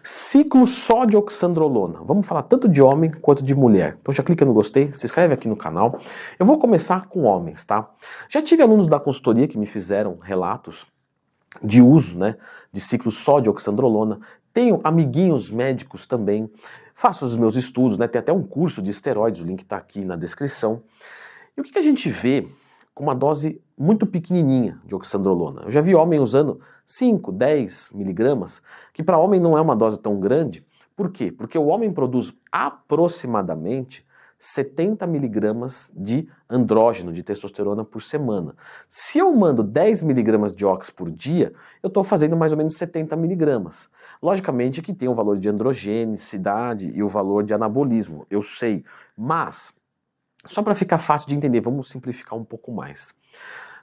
Ciclo só de oxandrolona. Vamos falar tanto de homem quanto de mulher. Então já clica no gostei, se inscreve aqui no canal. Eu vou começar com homens, tá? Já tive alunos da consultoria que me fizeram relatos de uso, né, de ciclo só de oxandrolona. Tenho amiguinhos médicos também. Faço os meus estudos, né? Tem até um curso de esteroides, o link está aqui na descrição. E o que a gente vê com uma dose muito pequenininha de oxandrolona? Eu já vi homem usando 5, 10 miligramas, que para homem não é uma dose tão grande. Por quê? Porque o homem produz aproximadamente 70 miligramas de andrógeno, de testosterona por semana. Se eu mando 10 miligramas de ox por dia, eu estou fazendo mais ou menos 70 miligramas. Logicamente que tem o valor de androgenicidade e o valor de anabolismo, eu sei, mas só para ficar fácil de entender, vamos simplificar um pouco mais.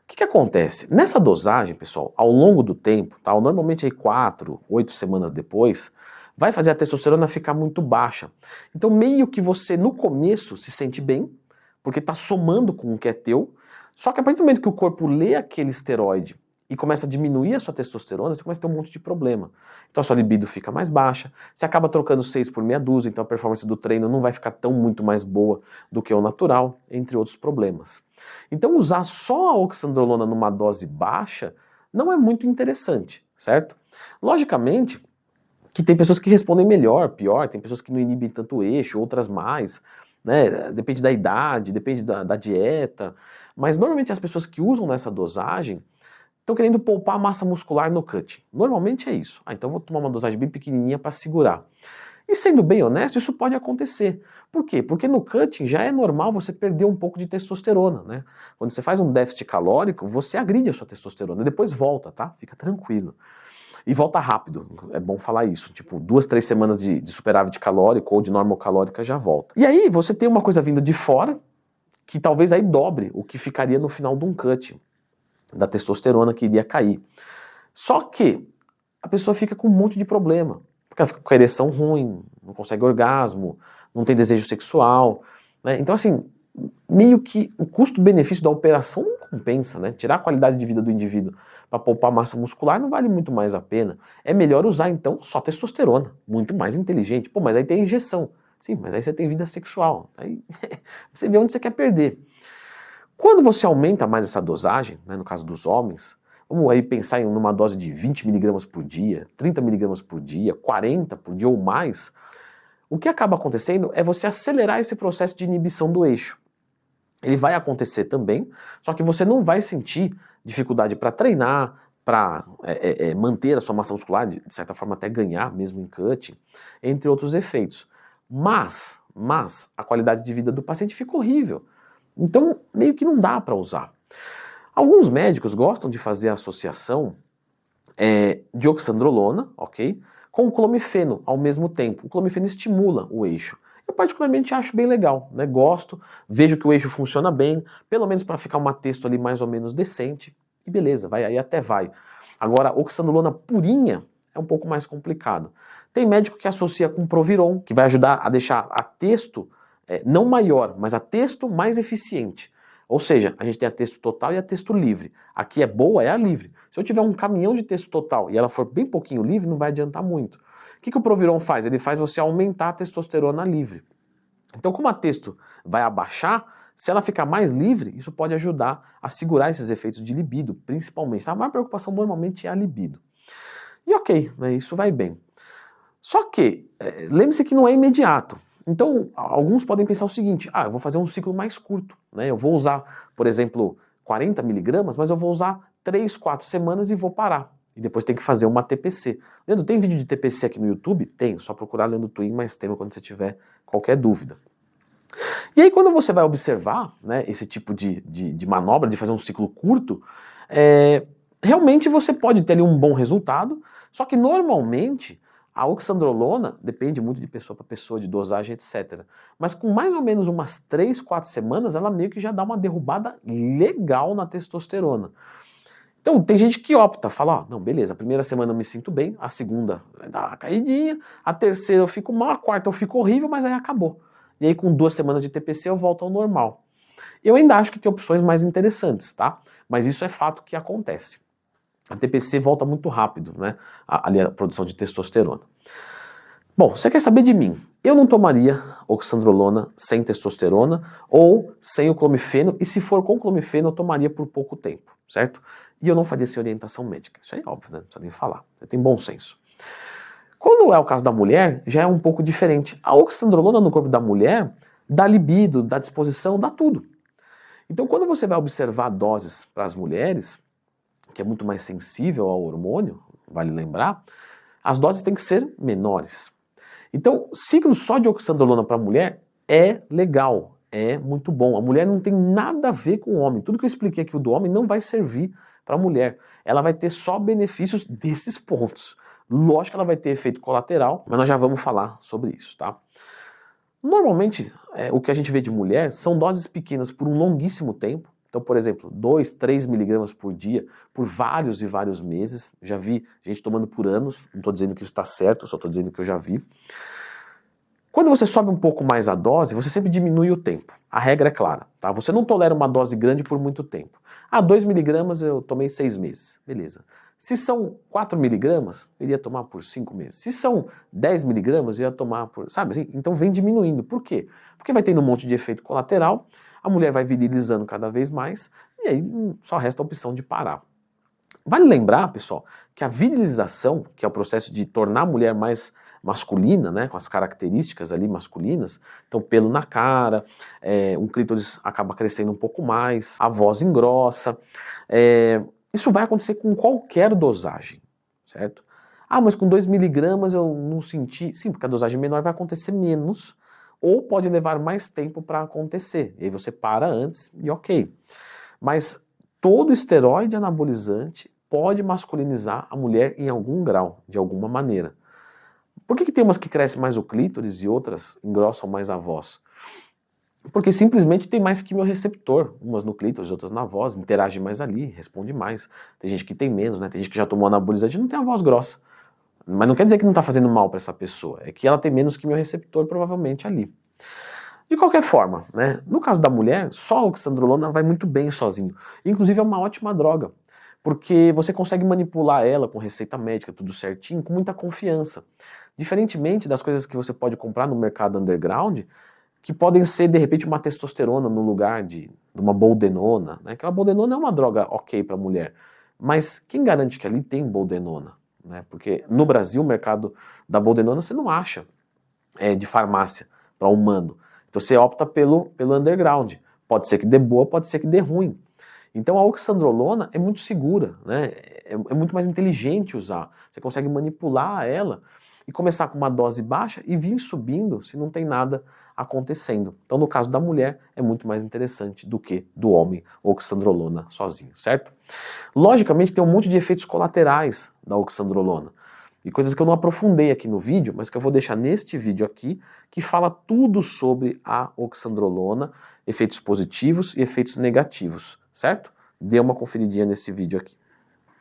O que acontece? Nessa dosagem, pessoal, ao longo do tempo, tá? Normalmente aí 4, 8 semanas depois, vai fazer a testosterona ficar muito baixa. Então meio que você no começo se sente bem, porque está somando com o que é teu, só que a partir do momento que o corpo lê aquele esteroide e começa a diminuir a sua testosterona, você começa a ter um monte de problema. Então a sua libido fica mais baixa, você acaba trocando 6 por meia dúzia, então a performance do treino não vai ficar tão muito mais boa do que o natural, entre outros problemas. Então usar só a oxandrolona numa dose baixa não é muito interessante, certo? Logicamente que tem pessoas que respondem melhor, pior, tem pessoas que não inibem tanto o eixo, outras mais, né? Depende da idade, depende da dieta, mas normalmente as pessoas que usam nessa dosagem estão querendo poupar massa muscular no cut. Normalmente é isso. Então eu vou tomar uma dosagem bem pequenininha para segurar. E sendo bem honesto, isso pode acontecer. Por quê? Porque no cutting já é normal você perder um pouco de testosterona, né? Quando você faz um déficit calórico, você agride a sua testosterona e depois volta, tá? Fica tranquilo. E volta rápido, é bom falar isso. Tipo, 2, 3 semanas de superávit calórico ou de normal calórica já volta. E aí você tem uma coisa vindo de fora, que talvez aí dobre o que ficaria no final de um cutting da testosterona que iria cair. Só que a pessoa fica com um monte de problema, porque ela fica com a ereção ruim, não consegue orgasmo, não tem desejo sexual, né? Então assim, meio que o custo-benefício da operação não compensa, né? Tirar a qualidade de vida do indivíduo para poupar massa muscular não vale muito mais a pena. É melhor usar então só testosterona, muito mais inteligente. Pô, mas aí tem injeção. Sim, mas aí você tem vida sexual. Aí você vê onde você quer perder. Quando você aumenta mais essa dosagem, né, no caso dos homens, vamos aí pensar em uma dose de 20 miligramas por dia, 30 miligramas por dia, 40 por dia ou mais, o que acaba acontecendo é você acelerar esse processo de inibição do eixo. Ele vai acontecer também, só que você não vai sentir dificuldade para treinar, para manter a sua massa muscular, de certa forma até ganhar, mesmo em cut, entre outros efeitos. Mas a qualidade de vida do paciente fica horrível. Então, meio que não dá para usar. Alguns médicos gostam de fazer a associação de oxandrolona, ok, com o clomifeno ao mesmo tempo. O clomifeno estimula o eixo. Eu particularmente acho bem legal, né? Gosto, vejo que o eixo funciona bem, pelo menos para ficar uma testo ali mais ou menos decente, e beleza, vai aí até vai. Agora, oxandrolona purinha é um pouco mais complicado. Tem médico que associa com Proviron, que vai ajudar a deixar a testo não maior, mas a testo mais eficiente. Ou seja, a gente tem a testo total e a testo livre. Aqui é boa, é a livre. Se eu tiver um caminhão de testo total e ela for bem pouquinho livre, não vai adiantar muito. O que o Proviron faz? Ele faz você aumentar a testosterona livre. Então, como a testo vai abaixar, se ela ficar mais livre, isso pode ajudar a segurar esses efeitos de libido, principalmente. A maior preocupação normalmente é a libido. E ok, né, isso vai bem. Só que, lembre-se que não é imediato. Então, alguns podem pensar o seguinte, eu vou fazer um ciclo mais curto, né? Eu vou usar, por exemplo, 40 miligramas, mas eu vou usar 3, 4 semanas e vou parar. E depois tem que fazer uma TPC. Leandro, tem vídeo de TPC aqui no YouTube? Tem, só procurar Leandro Twin mais tema quando você tiver qualquer dúvida. E aí quando você vai observar, né, esse tipo de manobra, de fazer um ciclo curto, realmente você pode ter ali um bom resultado, só que normalmente a oxandrolona depende muito de pessoa para pessoa, de dosagem, etc. Mas com mais ou menos umas 3, 4 semanas, ela meio que já dá uma derrubada legal na testosterona. Então tem gente que opta, fala, não, beleza, a primeira semana eu me sinto bem, a segunda vai dar uma caidinha, a terceira eu fico mal, a quarta eu fico horrível, mas aí acabou. E aí com 2 semanas de TPC eu volto ao normal. Eu ainda acho que tem opções mais interessantes, tá? Mas isso é fato que acontece. a TPC volta muito rápido, né? Ali a produção de testosterona. Bom, você quer saber de mim? Eu não tomaria oxandrolona sem testosterona ou sem o clomifeno, e se for com clomifeno eu tomaria por pouco tempo, certo? E eu não faria sem orientação médica, isso é óbvio, né? Não precisa nem falar, você tem bom senso. Quando é o caso da mulher, já é um pouco diferente. A oxandrolona no corpo da mulher dá libido, dá disposição, dá tudo. Então quando você vai observar doses para as mulheres, que é muito mais sensível ao hormônio, vale lembrar, as doses têm que ser menores. Então, ciclo só de oxandrolona para a mulher é legal, é muito bom. A mulher não tem nada a ver com o homem. Tudo que eu expliquei aqui do homem não vai servir para a mulher. Ela vai ter só benefícios desses pontos. Lógico que ela vai ter efeito colateral, mas nós já vamos falar sobre isso, tá? Normalmente, o que a gente vê de mulher são doses pequenas por um longuíssimo tempo. Então, por exemplo, 2, 3 miligramas por dia, por vários e vários meses. Já vi gente tomando por anos, não estou dizendo que isso está certo, só estou dizendo que eu já vi. Quando você sobe um pouco mais a dose, você sempre diminui o tempo. A regra é clara, tá? Você não tolera uma dose grande por muito tempo. 2 miligramas eu tomei 6 meses, beleza. Se são 4 miligramas, eu iria tomar por 5 meses. Se são 10 miligramas, eu ia tomar por... Sabe assim? Então vem diminuindo. Por quê? Porque vai tendo um monte de efeito colateral, a mulher vai virilizando cada vez mais, e aí só resta a opção de parar. Vale lembrar, pessoal, que a virilização, que é o processo de tornar a mulher mais masculina, né, com as características ali masculinas, então pelo na cara, um clítoris acaba crescendo um pouco mais, a voz engrossa, isso vai acontecer com qualquer dosagem, certo? Mas com 2 miligramas eu não senti, sim, porque a dosagem menor vai acontecer menos, ou pode levar mais tempo para acontecer, e aí você para antes e ok. Mas todo esteroide anabolizante pode masculinizar a mulher em algum grau, de alguma maneira. Por que tem umas que crescem mais o clítoris e outras engrossam mais a voz? Porque simplesmente tem mais quimiorreceptor, umas no clítoris, outras na voz, interage mais ali, responde mais. Tem gente que tem menos, né? Tem gente que já tomou anabolizante e não tem a voz grossa. Mas não quer dizer que não está fazendo mal para essa pessoa, é que ela tem menos quimiorreceptor provavelmente ali. De qualquer forma, né? No caso da mulher, só a oxandrolona vai muito bem sozinho. Inclusive é uma ótima droga, porque você consegue manipular ela com receita médica, tudo certinho, com muita confiança. Diferentemente das coisas que você pode comprar no mercado underground, que podem ser, de repente, uma testosterona no lugar de uma boldenona, né? Que a boldenona é uma droga ok para mulher, mas quem garante que ali tem boldenona? Né? Porque no Brasil, o mercado da boldenona você não acha de farmácia para humano. Então você opta pelo underground. Pode ser que dê boa, pode ser que dê ruim. Então a oxandrolona é muito segura, né? É muito mais inteligente usar. Você consegue manipular ela e começar com uma dose baixa e vir subindo se não tem nada acontecendo. Então no caso da mulher é muito mais interessante do que do homem oxandrolona sozinho, certo? Logicamente tem um monte de efeitos colaterais da oxandrolona. E coisas que eu não aprofundei aqui no vídeo, mas que eu vou deixar neste vídeo aqui, que fala tudo sobre a oxandrolona, efeitos positivos e efeitos negativos, certo? Dê uma conferidinha nesse vídeo aqui.